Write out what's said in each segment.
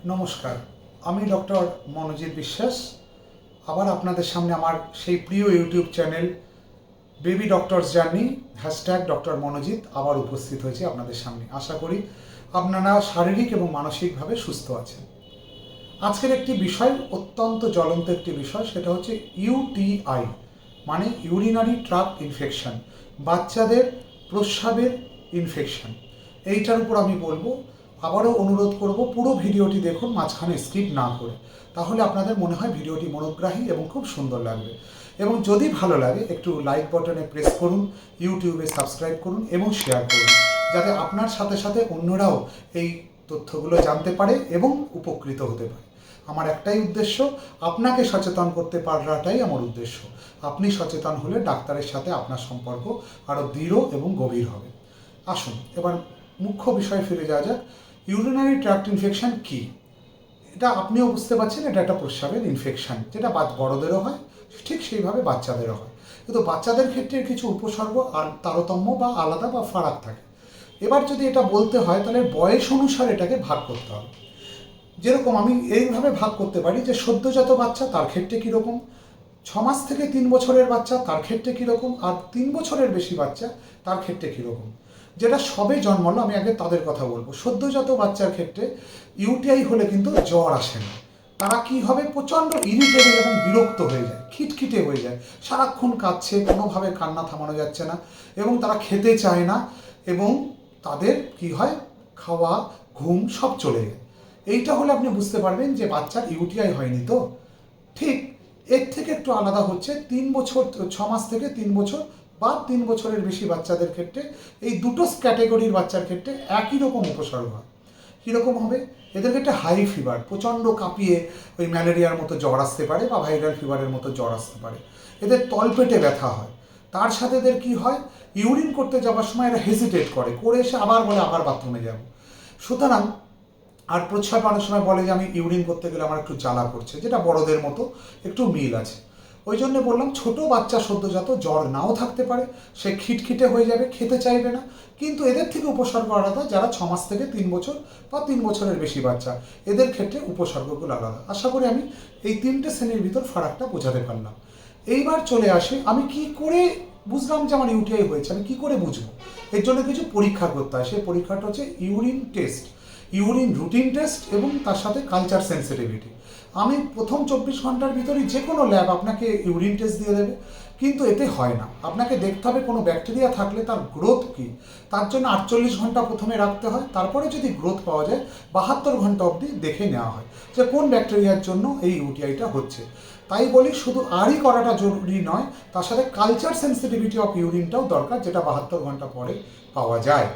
নমস্কার, আমি ডক্টর মনোজিৎ বিশ্বাস আবার আপনাদের সামনে আমার সেই প্রিয় YouTube channel baby doctors journey doctor Manojit আবার উপস্থিত হয়েছে আপনাদের সামনে। আশা করি আপনারা শারীরিক এবং মানসিকভাবে সুস্থ আছেন। আজকের একটি বিষয় অত্যন্ত জ্বলন্ত একটি বিষয়, সেটা হচ্ছে ইউটিআই মানে ইউরিনারি ট্র্যাক্ট ইনফেকশন, বাচ্চাদের প্রস্রাবের ইনফেকশন। এইটার উপর আমি বলবো। আবারও অনুরোধ করব পুরো ভিডিওটি দেখুন, মাঝখানে স্কিপ না করে, তাহলে আপনাদের মনে হয় ভিডিওটি মনোগ্রাহী এবং খুব সুন্দর লাগবে। এবং যদি ভালো লাগে একটু লাইক বাটনে প্রেস করুন, ইউটিউবে সাবস্ক্রাইব করুন এবং শেয়ার করুন, যাতে আপনার সাথে সাথে অন্যরাও এই তথ্যগুলো জানতে পারে এবং উপকৃত হতে পারে। আমার একটাই উদ্দেশ্য, আপনাকে সচেতন করতে পারাটাই আমার উদ্দেশ্য। আপনি সচেতন হলে ডাক্তারের সাথে আপনার সম্পর্ক আরও দৃঢ় এবং গভীর হবে। আসুন এবার মুখ্য বিষয়ে ফিরে যাওয়া যাক। ইউরিনারি ট্র্যাক্ট ইনফেকশন কী, এটা আপনিও বুঝতে পারছেন। এটা একটা প্রস্রাবের ইনফেকশন, যেটা বড়দেরও হয়, ঠিক সেইভাবে বাচ্চাদেরও হয়। কিন্তু বাচ্চাদের ক্ষেত্রে কিছু উপসর্গ আর তারতম্য বা আলাদা বা ফারাক থাকে। এবার যদি এটা বলতে হয় তাহলে বয়স অনুসারে এটাকে ভাগ করতে হবে। যেরকম আমি এইভাবে ভাগ করতে পারি যে সদ্যজাত বাচ্চা তার ক্ষেত্রে কীরকম, 6 মাস থেকে 3 বছরের বাচ্চা তার ক্ষেত্রে কীরকম, আর 3 বছরের বেশি বাচ্চা তার ক্ষেত্রে কীরকম। যেটা সবে জন্মালো আমি আগে তাদের কথা বলবো। সদ্যজাত বাচ্চার ক্ষেত্রে ইউটিআই হলে কিন্তু জ্বর আসে না। তারা কী হবে, প্রচণ্ড ইরিটেবল এবং বিরক্ত হয়ে যায়, খিটখিটে হয়ে যায়, সারাক্ষণ কাঁদছে, কোনোভাবে কান্না থামানো যাচ্ছে না এবং তারা খেতে চায় না এবং তাদের কি হয়, খাওয়া ঘুম সব চলে যায়। এইটা হলে আপনি বুঝতে পারবেন যে বাচ্চার ইউটিআই হয়নি। তো ঠিক এর থেকে একটু আলাদা হচ্ছে 3 বছর, 6 মাস থেকে 3 বছর বা 3 বছরের বেশি বাচ্চাদের ক্ষেত্রে। এই দুটো ক্যাটেগরির বাচ্চার ক্ষেত্রে একই রকম উপসর্গ হয়। কীরকম হবে, এদের ক্ষেত্রে হাই ফিভার, প্রচণ্ড কাঁপিয়ে ওই ম্যালেরিয়ার মতো জ্বর আসতে পারে বা ভাইরাল ফিভারের মতো জ্বর আসতে পারে। এদের তলপেটে ব্যথা হয়। তার সাথে এদের কী হয়, ইউরিন করতে যাওয়ার সময় এরা হেজিটেট করে এসে আবার বলে আবার বাথরুমে যাব। সুতরাং আর প্রস্রাব অনেক সময় বলে যে আমি ইউরিন করতে গেলে আমার একটু জ্বালা করছে, যেটা বড়দের মতো একটু মিল আছে। ওই জন্য বললাম, ছোট বাচ্চা সদ্যজাত জ্বর নাও থাকতে পারে, সে খিটখিটে হয়ে যাবে, খেতে চাইবে না, কিন্তু এদের থেকে উপসর্গ আলাদা। যারা 6 মাস থেকে 3 বছর বা 3 বছরের বেশি বাচ্চা, এদের ক্ষেত্রে উপসর্গগুলো আলাদা। আশা করি আমি এই 3টে শ্রেণীর ভিতর ফারাকটা বোঝাতে পারলাম। এইবার চলে আসে, আমি কি করে বুঝলাম যে আমার ইউটিআই হয়েছে, আমি কি করে বুঝবো? এর জন্য কিছু পরীক্ষা করতে হয়। সেই পরীক্ষাটা হচ্ছে urine test, urine routine test এবং তার সাথে কালচার সেন্সিটিভিটি। আমি প্রথম 24 ঘন্টার ভিতরেই যে কোনো ল্যাব আপনাকে ইউরিন টেস্ট দিয়ে দেবে, কিন্তু এতে হয় না। আপনাকে দেখতে হবে কোনো ব্যাকটেরিয়া থাকলে তার গ্রোথ কী। তার জন্য 48 ঘন্টা প্রথমে রাখতে হয়, তারপরে যদি গ্রোথ পাওয়া যায় 72 ঘন্টা অবধি দেখে নেওয়া হয় যে কোন ব্যাকটেরিয়ার জন্য এই ইউটিআইটা হচ্ছে। তাই বলি, শুধু আরই করাটা জরুরি নয়, তার সাথে কালচার সেন্সিটিভিটি অফ ইউরিনটাও দরকার, যেটা 72 ঘন্টা পরে পাওয়া যায়।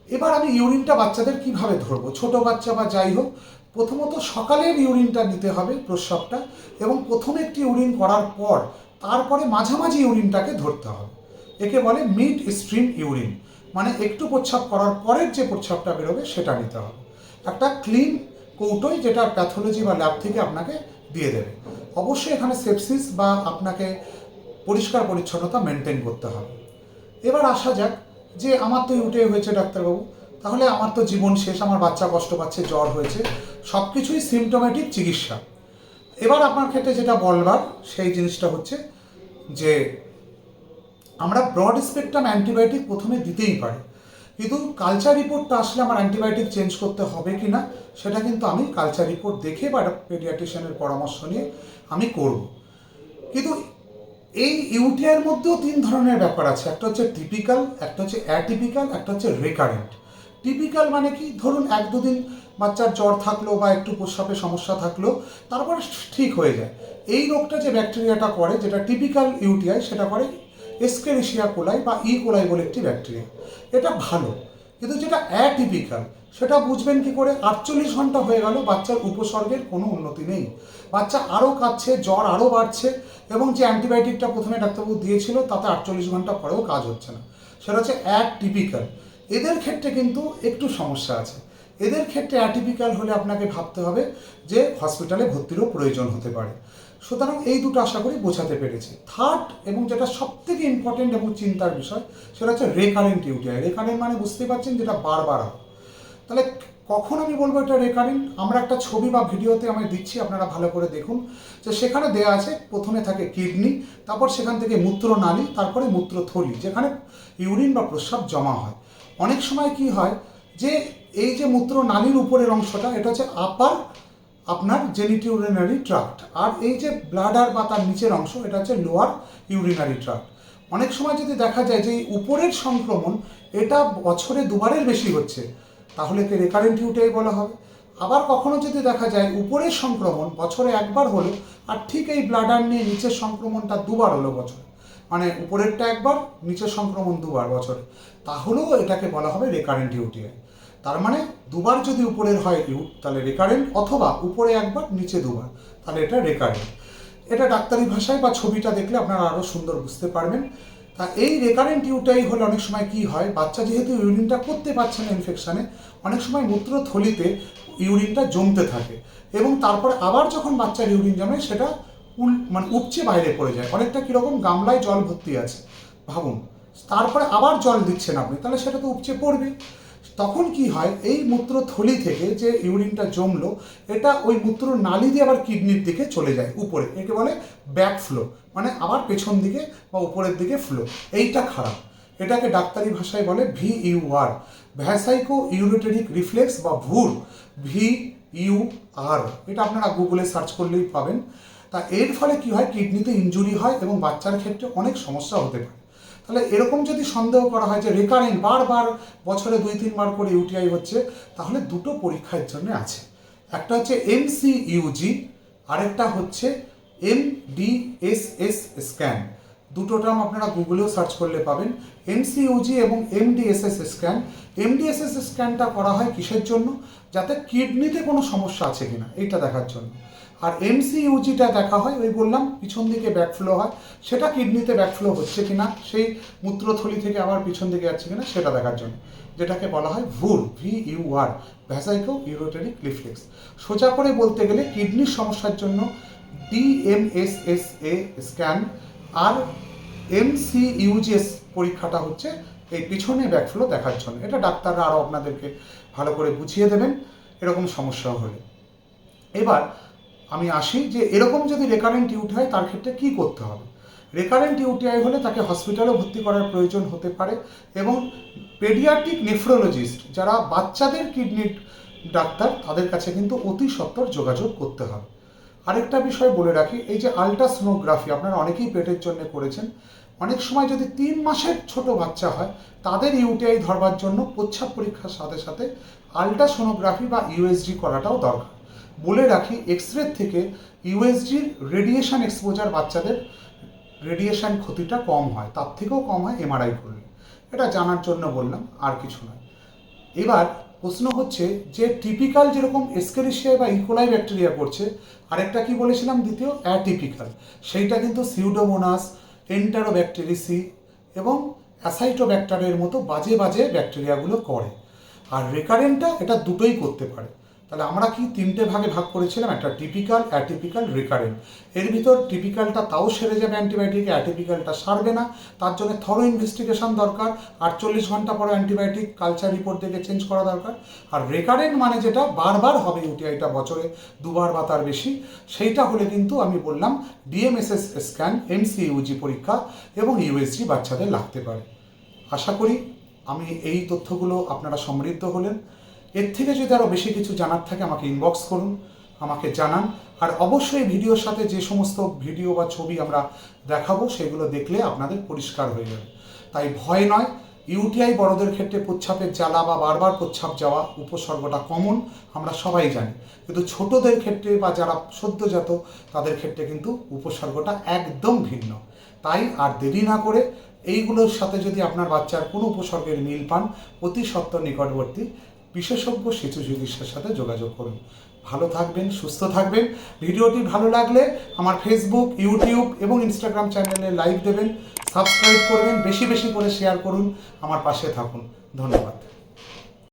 এবার আমি ইউরিনটা বাচ্চাদের কিভাবে ধরবো, ছোট বাচ্চা বা যাই হোক। প্রথমত সকালের ইউরিনটা নিতে হবে, প্রস্রাবটা, এবং প্রথমে একটি ইউরিন করার পর তারপরে মাঝামাঝি ইউরিনটাকে ধরতে হবে। একে বলে মিড স্ট্রিম ইউরিন, মানে একটু প্রস্রাব করার পরের যে প্রস্রাবটা বেরোবে সেটা নিতে হবে। একটা ক্লিন কৌটোয়, যেটা প্যাথোলজি বা ল্যাব থেকে আপনাকে দিয়ে দেবে। অবশ্যই এখানে সেপসিস বা আপনাকে পরিষ্কার পরিচ্ছন্নতা মেনটেন করতে হবে। এবার আসা যাক যে আমার তো ইউটিআই হয়েছে ডাক্তারবাবু, তাহলে আমার তো জীবন শেষ, আমার বাচ্চা কষ্ট পাচ্ছে, জ্বর হয়েছে, সব কিছুই সিমটোমেটিক চিকিৎসা। এবার আপনার ক্ষেত্রে যেটা বলবার সেই জিনিসটা হচ্ছে যে আমরা ব্রড স্পেকট্রাম অ্যান্টিবায়োটিক প্রথমে দিতেই পারি, কিন্তু কালচার রিপোর্টটা আসলে আমার অ্যান্টিবায়োটিক চেঞ্জ করতে হবে কি না সেটা কিন্তু আমি কালচার রিপোর্ট দেখে বা পেডিয়াট্রিশিয়ানের পরামর্শ নিয়ে আমি করব। কিন্তু এই ইউটিআইয়ের মধ্যেও 3 ধরনের ব্যাপার আছে। একটা হচ্ছে টিপিক্যাল, একটা হচ্ছে অ্যাটিপিক্যাল, একটা হচ্ছে রিকারেন্ট। টিপিক্যাল মানে কি, ধরুন 1-2 দিন বাচ্চার জ্বর থাকলো বা একটু প্রস্রাবে সমস্যা থাকলো, তারপরে ঠিক হয়ে যায়। এই রোগটা যে ব্যাকটেরিয়াটা করে, যেটা টিপিক্যাল ইউটিআই, সেটা করে এসকেরিশিয়া কোলাই বা ই কোলাই বলে একটি ব্যাকটেরিয়া। এটা ভালো। কিন্তু যেটা অ্যাটিপিক্যাল, সেটা বুঝবেন কি করে, 48 ঘন্টা হয়ে গেল, বাচ্চার উপসর্গের কোনো উন্নতি নেই, বাচ্চা আরও কাঁদছে, জ্বর আরও বাড়ছে, এবং যে অ্যান্টিবায়োটিকটা প্রথমে ডাক্তারবাবু দিয়েছিল তাতে 48 ঘন্টা পরেও কাজ হচ্ছে না। সেটা হচ্ছে অ্যাটিপিক্যাল। এদের ক্ষেত্রে কিন্তু একটু সমস্যা আছে। এদের ক্ষেত্রে অ্যাটিপিক্যাল হলে আপনাকে ভাবতে হবে যে হসপিটালে ভর্তিরও প্রয়োজন হতে পারে। সুতরাং এই দুটো আশা করি বোঝাতে পেরেছি। থার্ড, এবং যেটা সবথেকে ইম্পর্টেন্ট এবং চিন্তার বিষয়, সেটা হচ্ছে রেকারেন্ট ইউটিআই। রেকারেন্ট মানে বুঝতেই পারছেন, যেটা বারবার হয়। তাহলে কখন আমি বলবো এটা রেকারিং, আমরা একটা ছবি বা ভিডিওতে আমি দিচ্ছি, আপনারা ভালো করে দেখুন যে সেখানে দেয়া আছে প্রথমে থাকে কিডনি, তারপর সেখান থেকে মূত্রনালী, তারপরে মূত্রথলি, যেখানে ইউরিন বা প্রস্রাব জমা হয়। অনেক সময় কি হয় যে এই যে মূত্রনালীর উপরের অংশটা এটা হচ্ছে আপার আপনার জেনিটিউরিনারি ট্রাক্ট, আর এই যে ব্লাডার বা তার নিচের অংশ এটা হচ্ছে লোয়ার ইউরিনারি ট্রাক্ট। অনেক সময় যদি দেখা যায় যে এই উপরের সংক্রমণ এটা বছরে দুবারের বেশি হচ্ছে, তাহলে একে রেকারেন্ট ইউটিআই বলা হবে। আবার কখনো যদি দেখা যায় উপরের সংক্রমণ বছরে একবার হলো আর ঠিক এই ব্লাডার নিয়ে নিচের সংক্রমণটা দুবার হলো বছরে, মানে উপরেরটা একবার, নিচের সংক্রমণ দুবার বছরে, তাহলেও এটাকে বলা হবে রেকারেন্ট ইউটিআই। তার মানে দুবার যদি উপরের হয় তাহলে রেকারেন্ট, অথবা উপরে একবার নিচে দুবার, তাহলে এটা রেকারেন্ট। এটা ডাক্তারি ভাষায় বা ছবিটা দেখলে আপনারা আরও সুন্দর বুঝতে পারবেন। তা এই রেকারেন্ট ইউটাই হলে অনেক সময় কি হয়, বাচ্চা যেহেতু ইউরিনটা করতে পারছে না ইনফেকশানে, অনেক সময় মূত্রথলিতে ইউরিনটা জমতে থাকে এবং তারপরে আবার যখন বাচ্চার ইউরিন জমে সেটা মানে উপচে বাইরে পড়ে যায়, অনেকটা কীরকম গামলায় জল ভর্তি আছে ভাবুন, তারপরে আবার জল দিচ্ছেন আপনি, তাহলে সেটা তো উপচে পড়বে। তখন কি হয়, এই মূত্রথলি থেকে যে ইউরিনটা জমলো এটা ওই মূত্র নালী দিয়ে আবার কিডনির দিকে চলে যায় উপরে, একে বলে ব্যাক ফ্লো, মানে আবার পেছন দিকে বা উপরের দিকে ফ্লো। এইটা খারাপ, এটাকে ডাক্তারি ভাষায় বলে VUR, ভ্যাসাইকো ইউরেটেরিক রিফ্লেক্স বা ভুর, VUR। এটা আপনারা গুগলে সার্চ করলেই পাবেন। তা এর ফলে কি হয়, কিডনিতে ইনজুরি হয় এবং বাচ্চার ক্ষেত্রে অনেক সমস্যা হতে পারে। তাহলে এরকম যদি সন্দেহ করা হয় যে রেকারেন্ট বারবার বছরে 2-3 বার করে ইউটিআই হচ্ছে, তাহলে দুটো পরীক্ষার জন্য আছে, একটা হচ্ছে MCUG, আরেকটা হচ্ছে MDSS স্ক্যান। দুটো টার্ম আপনারা গুগলেও সার্চ করলে পাবেন, MCUG এবং MDSS স্ক্যান। MDSS স্ক্যানটা করা হয় কিসের জন্য, যাতে কিডনিতে কোনো সমস্যা আছে কিনা এইটা দেখার জন্য। আর MCUGটা দেখা হয় ওই বললাম পিছন দিকে ব্যাকফ্লো হয়, সেটা কিডনিতে ব্যাকফ্লো হচ্ছে কিনা, সেই মূত্রথলি থেকে আবার পিছন দিকে যাচ্ছে কিনা সেটা দেখার জন্য, যেটাকে বলা হয় VUR, ভ্যাসাইকো ইউরেটেরিক রিফ্লেক্স। সোজা করে বলতে গেলে কিডনির সমস্যার জন্য DMSSA স্ক্যান আর MCUG পরীক্ষাটা হচ্ছে এই পিছনে ব্যাকফ্লো দেখার জন্য। এটা ডাক্তাররা আরও আপনাদেরকে ভালো করে বুঝিয়ে দেবেন এরকম সমস্যা হলে। এবার আমি আসি যে এরকম যদি রেকারেন্ট ইউটি হয় তার ক্ষেত্রে কী করতে হবে। রেকারেন্ট ইউটিআই হলে তাকে হসপিটালে ভর্তি করার প্রয়োজন হতে পারে এবং পেডিয়াট্রিক নেফ্রোলজিস্ট যারা বাচ্চাদের কিডনির ডাক্তার তাদের কাছে কিন্তু অতি সত্বর যোগাযোগ করতে হবে। আরেকটা বিষয় বলে রাখি, এই যে আলট্রাসোনোগ্রাফি আপনারা অনেকেই পেটের জন্য করেছেন, অনেক সময় যদি 3 মাসের ছোট বাচ্চা হয় তাদের ইউটিআই ধরবার জন্য প্রস্রাব পরীক্ষার সাথে সাথে আলট্রাসোনোগ্রাফি বা ইউএসজি করাটাও দরকার। বলে রাখি, এক্সরে থেকে ইউএসজির রেডিয়েশন এক্সপোজার বাচ্চাদের রেডিয়েশন ক্ষতিটা কম হয়, তার থেকেও কম হয় এমআরআই করলে। এটা জানার জন্য বললাম, আর কিছু নয়। এবার প্রশ্ন হচ্ছে যে টিপিক্যাল যেরকম এসকেরিশিয়া বা ইকোলাই ব্যাকটেরিয়া করছে, আরেকটা কি বলেছিলাম দ্বিতীয় অ্যাটিপিক্যাল, সেইটা কিন্তু সিউডোমোনাস, এন্টারোব্যাকটেরিসি এবং অ্যাসাইটোব্যাক্টারের মতো বাজে বাজে ব্যাকটেরিয়াগুলো করে। আর রেকারেন্টটা এটা দুটোই করতে পারে। তাহলে আমরা কি 3টে ভাগে ভাগ করেছিলাম, একটা টিপিক্যাল, অ্যাটিপিক্যাল, রিকারেন্ট। এর ভিতর টিপিক্যালটা তাও সেরে যাবে অ্যান্টিবায়োটিকে, অ্যাটিপিক্যালটা সারবে না, তার জন্য থরো ইনভেস্টিগেশন দরকার, 48 ঘন্টা পরে অ্যান্টিবায়োটিক কালচার রিপোর্ট দেখে চেঞ্জ করা দরকার। আর রেকারেন্ট মানে যেটা বারবার হবে ইউটিআইটা বছরে 2 বার বা তার বেশি, সেইটা হলে কিন্তু আমি বললাম DMSS স্ক্যান, MCUG পরীক্ষা এবং ইউএসজি বাচ্চাদের লাগতে পারে। আশা করি আমি এই তথ্যগুলো আপনারা সমৃদ্ধ হলেন। এর থেকে যদি আরও বেশি কিছু জানার থাকে আমাকে ইনবক্স করুন, আমাকে জানান। আর অবশ্যই ভিডিওর সাথে যে সমস্ত ভিডিও বা ছবি আমরা দেখাবো সেগুলো দেখলে আপনাদের পরিষ্কার হয়ে যাবে। তাই ভয় নয়, ইউটিআই বড়দের ক্ষেত্রে প্রস্রাবের জ্বালা বা বারবার প্রস্রাব যাওয়া উপসর্গটা কমন, আমরা সবাই জানি, কিন্তু ছোটদের ক্ষেত্রে বা যারা সদ্যজাত তাদের ক্ষেত্রে কিন্তু উপসর্গটা একদম ভিন্ন। তাই আর দেরি না করে এইগুলোর সাথে যদি আপনার বাচ্চার কোনো উপসর্গের মিল পান, অতি সত্বর নিকটবর্তী বিশেষজ্ঞ শিশু চিকিৎসার সাথে যোগাযোগ করুন। ভালো থাকবেন, সুস্থ থাকবেন। ভিডিওটি ভালো লাগলে আমার ফেসবুক, ইউটিউব এবং ইনস্টাগ্রাম চ্যানেলে লাইক দেবেন, সাবস্ক্রাইব করবেন, বেশি বেশি করে শেয়ার করুন, আমার পাশে থাকুন। ধন্যবাদ।